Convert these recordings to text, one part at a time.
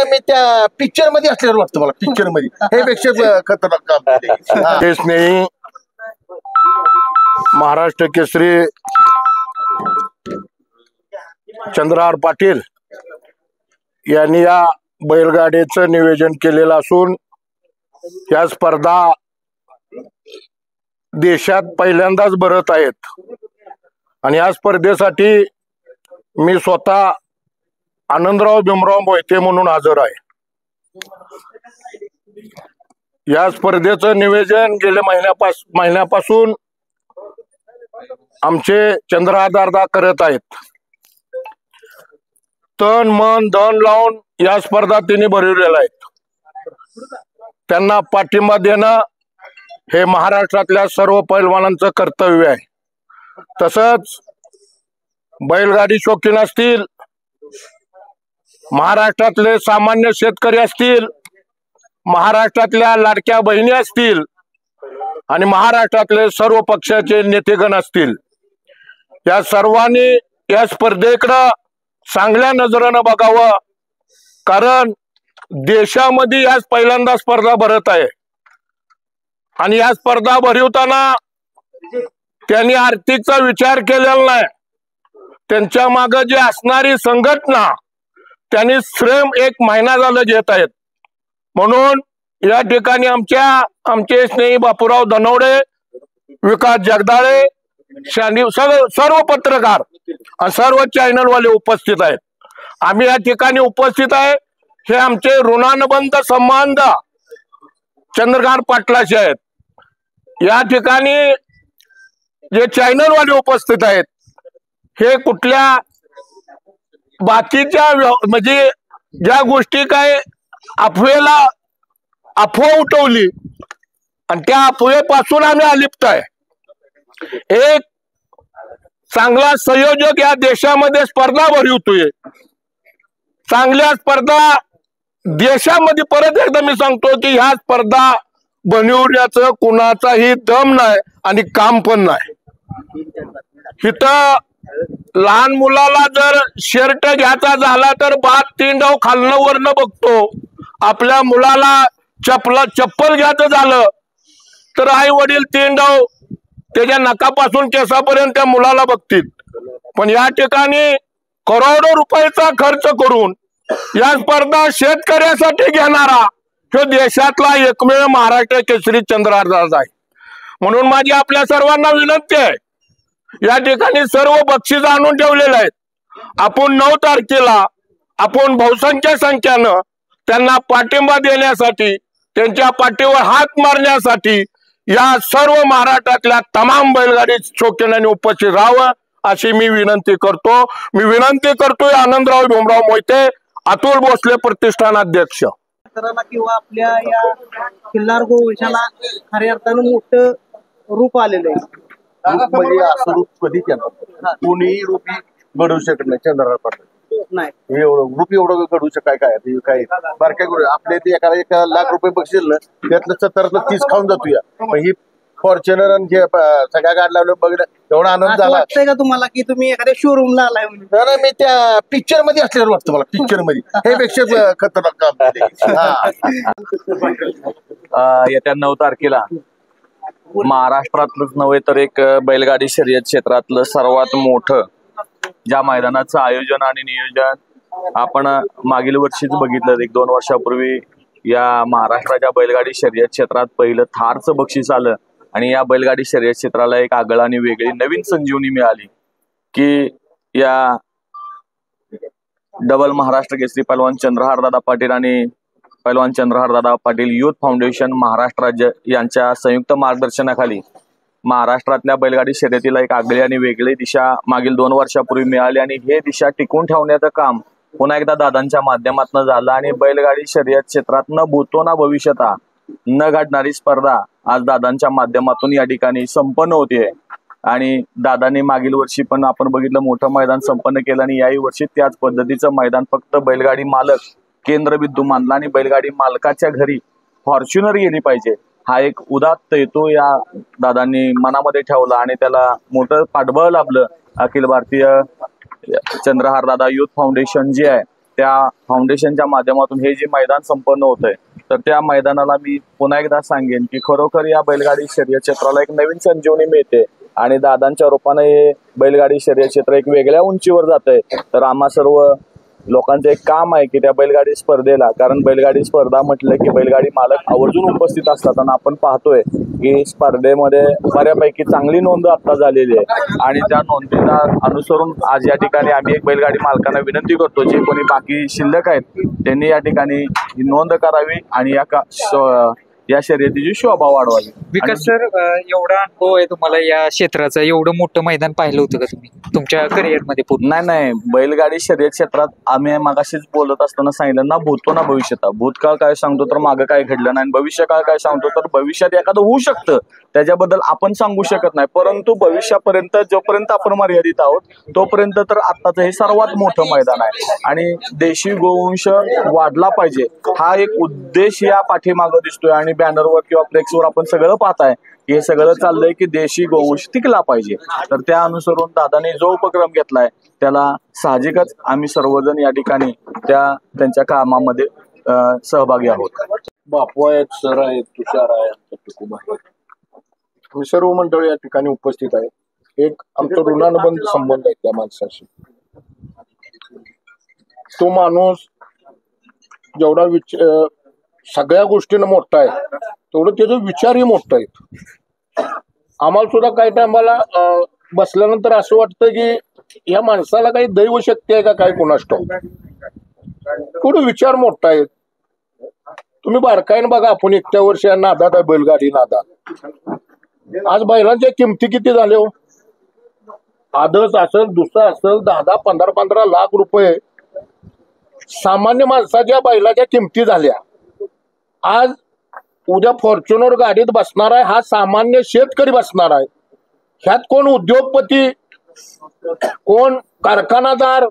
मी त्या पिक्चर मध्ये असल्यावर वाटतं मला, पिक्चर मध्ये हे पेक्षा खतरनाक काम तेच नाही। महाराष्ट्र केसरी चंद्रहार पाटील यांनी या बैलगाडीचं नियोजन केलेलं असून या स्पर्धा देशात पहिल्यांदाच भरत आहेत आणि या स्पर्धेसाठी मी स्वतः आनंदराव भीमराव मोहिते म्हणून हजर आहे। या स्पर्धेचं नियोजन गेल्या महिन्यापासून आमचे चंद्रहार दादा करत आहेत। तन मन धन लावून या स्पर्धा त्यांनी भरवलेल्या आहेत। त्यांना पाठिंबा देणं हे महाराष्ट्रातल्या सर्व पैलवानांचं कर्तव्य आहे। तसंच बैलगाडी शौकीन असतील, महाराष्ट्रातले सामान्य शेतकरी असतील, महाराष्ट्रातल्या लाडक्या बहिणी असतील आणि महाराष्ट्रातले सर्व पक्षाचे नेतेगण असतील, या सर्वांनी या स्पर्धेकडे चांगल्या नजरेनं बघावं। कारण देशामध्ये या पहिल्यांदा स्पर्धा भरत आहे आणि या स्पर्धा भरवताना त्यांनी आर्थिकचा विचार केलेला नाही। त्यांच्या मागे जी असणारी संघटना त्यांनी श्रम एक महिना झालं घेत आहेत। म्हणून या ठिकाणी आमचे स्नेही बापूराव धनवडे, विकास जगदाळे, सर्व पत्रकार आणि सर्व चॅनलवाले उपस्थित आहेत। आम्ही या ठिकाणी उपस्थित आहे हे आमचे ऋणानुबंध संबंध चंद्रहार पाटलाचे आहेत। या ठिकाणी जे चॅनलवाले उपस्थित आहेत हे कुठल्या बाकीच्या म्हणजे ज्या गोष्टी काय अफवा उठवली आणि त्या अफवेपासून आम्ही अलिप्त आहे। एक चांगला संयोजक या देशामध्ये स्पर्धा भरवतोय। चांगल्या स्पर्धा देशामध्ये परत एकदा मी सांगतो की ह्या स्पर्धा बनवण्याचं कुणाचाही दम नाही आणि काम पण नाही। इथं लहान मुलाला जर शर्ट घ्यायचा झाला तर बाप 3 डाव खालनं वरनं बघतो। आपल्या मुलाला चप्पल घ्यायचं झालं तर आई वडील 3 डाव त्याच्या नकापासून केसापर्यंत त्या मुलाला बघतील। पण या ठिकाणी करोडो रुपयाचा खर्च करून या स्पर्धा शेतकऱ्यासाठी घेणारा तो देशातला एकमेव महाराष्ट्र केसरी चंद्रहार दादा आहे। म्हणून माझी आपल्या सर्वांना विनंती आहे, या ठिकाणी सर्व बक्षीस आणून ठेवलेले आहेत। आपण 9 तारखेला आपण बहुसंख्य संख्येनं त्यांना पाठिंबा देण्यासाठी, त्यांच्या पाठीवर हात मारण्यासाठी या सर्व महाराष्ट्रातल्या तमाम बैलगाडी शौकीनांनी उपस्थित राहावं अशी मी विनंती करतो। मी विनंती करतोय आनंदराव भीमराव मोहिते, अतुल भोसले प्रतिष्ठान अध्यक्ष किंवा आपल्या या खिल्लार गोवंशाला खऱ्या अर्थानं मोठं रूप आलेलं आहे। म्हणजे असं रूप कधीच येणार कोणी रूपी घडवू शकत नाही चंद्रहार पाटील नाही। रूप एवढं घडवू शकाय काय बारक्या आपल्या ते एका लाख रुपये बक्षीस त्यातलं 70 30 खाऊन जातो या। ही फॉर्च्युनर आणि सगळ्या गाड्या बघणं एवढा आनंद झाला का तुम्हाला की तुम्ही एखाद्या शोरूमला आलाय म्हणून? नाही, मी त्या पिक्चर मध्ये असल्यावर वाटतं मला, पिक्चर मध्ये हे पेक्षा खतरनाक काम। येत्या 9 तारखेला महाराष्ट्रातलंच नव्हे तर एक बैलगाडी शर्यत क्षेत्रातलं सर्वात मोठं ज्या मैदानाचं आयोजन आणि नियोजन आपण मागील वर्षीच बघितलं। 1-2 वर्षापूर्वी या महाराष्ट्राच्या बैलगाडी शर्यत क्षेत्रात पहिलं थारचं बक्षीस आलं आणि या बैलगाडी शर्यत क्षेत्राला एक आगळा आणि वेगळी नवीन संजीवनी मिळाली की या डबल महाराष्ट्र केसरी पैलवान चंद्रहार दादा पाटील आणि पैलवान चंद्रहार दादा पाटील युथ फाउंडेशन महाराष्ट्र राज्य यांच्या संयुक्त मार्गदर्शनाखाली महाराष्ट्रातल्या बैलगाडी शर्यतीला एक आगळी आणि वेगळी दिशा मागील 2 वर्षापूर्वी मिळाली आणि हे दिशा टिकून ठेवण्याचं काम पुन्हा एकदा दादांच्या माध्यमातून झालं आणि बैलगाडी शर्यत क्षेत्रात न भूतो ना भविष्यता न घडणारी स्पर्धा आज दादांच्या माध्यमातून या ठिकाणी संपन्न होते। आणि दादांनी मागील वर्षी पण आपण बघितलं मोठं मैदान संपन्न केलं आणि याही वर्षी त्याच पद्धतीचं मैदान फक्त बैलगाडी मालक केंद्रबिंदू मानला आणि बैलगाडी मालकाच्या घरी फॉर्च्युनर गेली पाहिजे हा एक उदात्त हेतू या दादांनी मनामध्ये ठेवला आणि त्याला मोठं पाठबळ लाभलं। अखिल भारतीय चंद्रहार दादा युथ फाउंडेशन जे आहे त्या फाउंडेशनच्या माध्यमातून हे जे मैदान संपन्न होत आहे, तर त्या मैदानाला मी पुन्हा एकदा सांगेन की खरोखर या बैलगाडी शर्यत क्षेत्राला एक नवीन संजीवनी मिळते आणि दादांच्या रूपाने हे बैलगाडी शर्यत क्षेत्र एक वेगळ्या उंचीवर जात आहे. तर आम्हा सर्व लोकांचं एक काम आहे की त्या बैलगाडी स्पर्धेला, कारण बैलगाडी स्पर्धा म्हटलं की बैलगाडी मालक आवर्जून उपस्थित असतात आणि आपण पाहतोय की स्पर्धेमध्ये बऱ्यापैकी चांगली नोंद आता झालेली आहे आणि त्या नोंदीला अनुसरून आज या ठिकाणी आम्ही एक बैलगाडी मालकांना विनंती करतो, जे कोणी बाकी शिल्लक आहेत त्यांनी या ठिकाणी नोंद करावी आणि या शर्यतीची शोभा वाढवावी. विकास सर, एवढा अनुभव आहे तुम्हाला या क्षेत्राचा, एवढं मोठं मैदान पाहिलं होतं का तुम्ही तुमच्या करिअरमध्ये पूर्ण? नाही, बैलगाडी शर्यत क्षेत्रात आम्ही मागाशीच बोलत असताना सांगितलं ना, भूतो ना भविष्यता. भूतकाळ काय सांगतो तर मागं काय घडलं नाही, भविष्यकाळ काय सांगतो तर भविष्यात एखादं होऊ शकतं, त्याच्याबद्दल आपण सांगू शकत नाही. परंतु भविष्यापर्यंत जोपर्यंत आपण मर्यादित आहोत तोपर्यंत तर आत्ताचं हे सर्वात मोठं मैदान आहे आणि देशी गोवंश वाढला पाहिजे हा एक उद्देश या पाठीमागं दिसतोय आणि बॅनरवर किंवा फ्लेक्सवर आपण सगळं पाहताय की हे सगळं चाललंय की देशी गोवंश टिकला पाहिजे. तर त्या अनुसरून दादाने जो उपक्रम घेतलाय त्याला साहजिकच आम्ही सर्वजण या ठिकाणी त्यांच्या कामामध्ये सहभागी आहोत. बापू आहेत, सर आहेत, तुषार आहे, तुकुम आहे, आम्ही सर्व मंडळी या ठिकाणी उपस्थित आहे. एक आमचा ऋणानुबंध संबंध आहे त्या माणसाशी. तो माणूस जेवढा सगळ्या गोष्टीनं मोठा आहे तेवढं त्याचा विचारही मोठा आहे. आम्हाला सुद्धा काही टायमाला बसल्यानंतर असं वाटतं की या माणसाला काही दैव शक्ती आहे का काय कोणास ठाऊक. थोडं विचार मोठा आहे. तुम्ही बारकाईनं बघा, आपण एकट्या वर्षी नादात आहे, बैलगाडी नादात. आज बैलांच्या किमती किती झाल्या हो. आदर्श असेल, दुसरा असेल, 10-10, 15-15 लाख रुपये सामान्य माणसाच्या बैलाच्या किमती झाल्या. आज उद्या फॉर्च्युनर गाडीत बसणार आहे हा सामान्य शेतकरी बसणार आहे. ह्यात कोण उद्योगपती, कोण कारखानादार,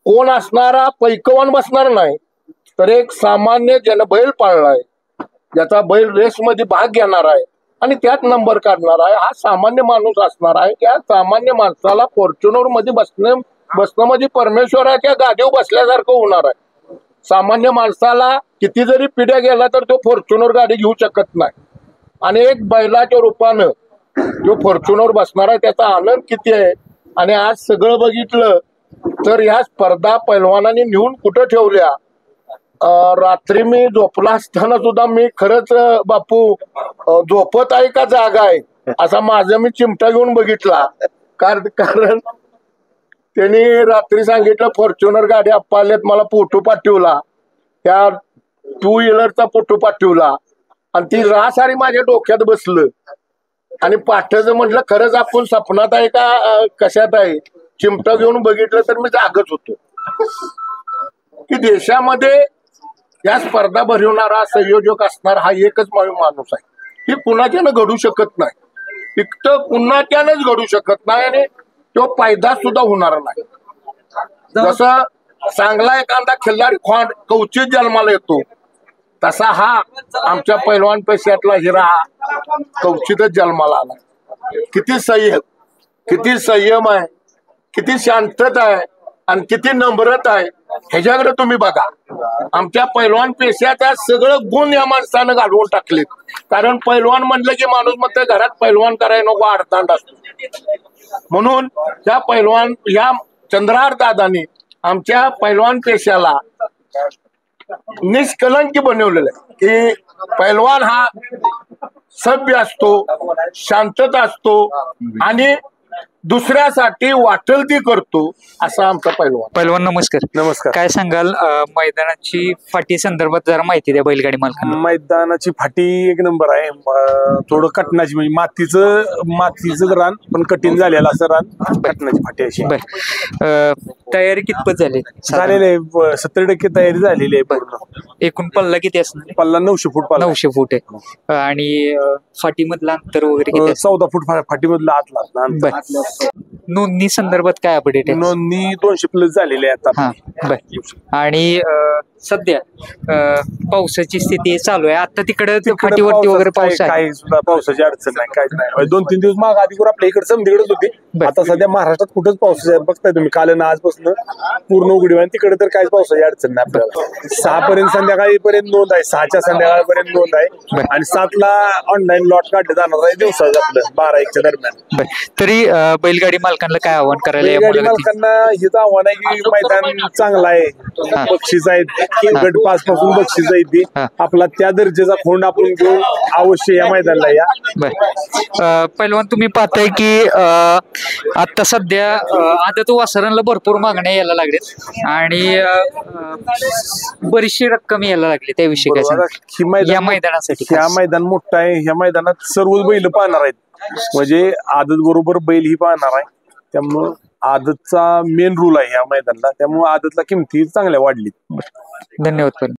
कोण असणारा पैकवान बसणार नाही, तर एक सामान्य ज्यानं बैल पाळलाय, ज्याचा बैल रेसमध्ये भाग घेणार आहे आणि त्यात नंबर काढणार आहे, हा सामान्य माणूस असणार आहे. त्या सामान्य माणसाला फॉर्च्युनर मध्ये बसणं म्हणजे परमेश्वराच्या गादीवर बसल्यासारखं होणार आहे. सामान्य माणसाला किती जरी पिढ्या गेला तर तो फॉर्च्युनर गाडी घेऊ शकत नाही आणि एक बैलाच्या रूपानं जो फॉर्च्युनर बसणार आहे त्याचा आनंद किती आहे. आणि आज सगळं बघितलं तर ह्या स्पर्धा पैलवानांनी नेऊन कुठं ठेवल्या. रात्री मी झोपला असताना सुद्धा मी खरंच बापू झोपत आहे का जागा आहे असा माझा मी चिमटा घेऊन बघितला. कारण त्यांनी रात्री सांगितलं फॉर्च्युनर गाडी आप्पा आल्यात, मला फोटो पाठवला, त्या 2 व्हीलरचा फोटो पाठवला आणि ती रासारी माझ्या डोक्यात बसलं आणि पाठचं म्हटलं खरंच आपण सपनात आहे का कशात आहे. चिमटा घेऊन बघितलं तर मी जागच होतो की देशामध्ये या स्पर्धा भरवणारा संयोजक असणार हा एकच माणूस आहे. ही कुणाच्यानं घडू शकत नाही, इतकं कुणाच्यानंच घडू शकत नाही आणि तो पैदास सुद्धा होणार नाही. जसं चांगला एखादा खिल्लारी खोंड कवचित जन्माला येतो तसा हा आमच्या पैलवान पेशातला हिरा हा कवचितच जन्माला आला. किती संयम आहे, किती शांतता आहे आणि किती नम्रता आहे ह्याच्याकडे तुम्ही बघा. आमच्या पैलवान पेशाच्या सगळं गुण या माणसानं घालवून टाकलेत. कारण पैलवान म्हणलं की माणूस म्हणतं घरात पैलवान करायला नको, अडतांड असतो. म्हणून त्या पैलवान या चंद्रहार दादांनी आमच्या पैलवान पेशाला निष्कलंकी बनवलेलं आहे की पैलवान हा सभ्य असतो, शांतता असतो आणि दुसऱ्यासाठी वाटेल ती करतो असा आमचा पैलवान. पैलवान नमस्कार. नमस्कार. काय सांगाल मैदानाची फाटी संदर्भात जरा माहिती द्या बैलगाडी मालकांना. मैदानाची फाटी एक नंबर आहे. थोडं कटनाची म्हणजे मातीचं रान पण कठीण झालेलं असं रान, कटनाची फाटी अशी. बर, तयारी कितपत झाली? झालेली आहे, 70% तयारी झालेली आहे पूर्ण. एकूण पल्ला किती असणार? पल्ला 900 फूट. 900 फूट आहे. आणि फाटीमधलं अंतर वगैरे किती? 14 फूट फाटीमधलं आतला. बर, नोंदणी संदर्भात काय अपडेट आहे? नोंदणी 200 प्लस झालेली आहे आता. हा बर. आणि सध्या पावसाची स्थिती चालू आहे आता तिकडे फाटीवरती वगैरे पाऊस आहे? काही सुद्धा पावसाची अडचण नाही, काहीच नाही. 2-3 दिवस माग आधी आपल्या इकडे समधीकडेच होती. बर. आता सध्या महाराष्ट्रात कुठंच पाऊस आहे बघताय तुम्ही. काल आणि आजपासून पूर्ण उघडीव आहे. तिकडे तर काहीच पावसाची अडचण नाही आपल्याला. 6 पर्यंत संध्याकाळीपर्यंत नोंद आहे, 6च्या संध्याकाळपर्यंत नोंद आहे. आणि 7ला ऑनलाईन लॉट काढले जाणार आहे दिवसाचं आपलं 12-1च्या दरम्यान. बर. तरी बैलगाडी मालकांना काय आव्हान करायला या गाडी मुलाखतीत? मालकांना हेच आव्हान आहे की मैदान चांगलं आहे, बक्षीस आहेत, गट 5 पासून बक्षीस आहे ती. आपला त्या दर्जाचा खोंड आपण घेऊन अवश्य या मैदानाला या. बर. पहिलवान तुम्ही पाहताय की आता सध्या आदत वासरांना भरपूर मागण्या यायला लागल्यात आणि बरीचशी रक्कम यायला लागली, त्याविषयी काय सांगाल? या मैदानासाठी ह्या मैदान मोठं आहे. ह्या मैदानात सर्व बैल पाहणार आहेत, म्हणजे आदत बरोबर बैल ही पाहणार आहे. त्यामुळं आदतचा मेन रूल आहे ह्या मैदानाला, त्यामुळे आदतला किमती चांगल्या वाढली. धन्यवाद.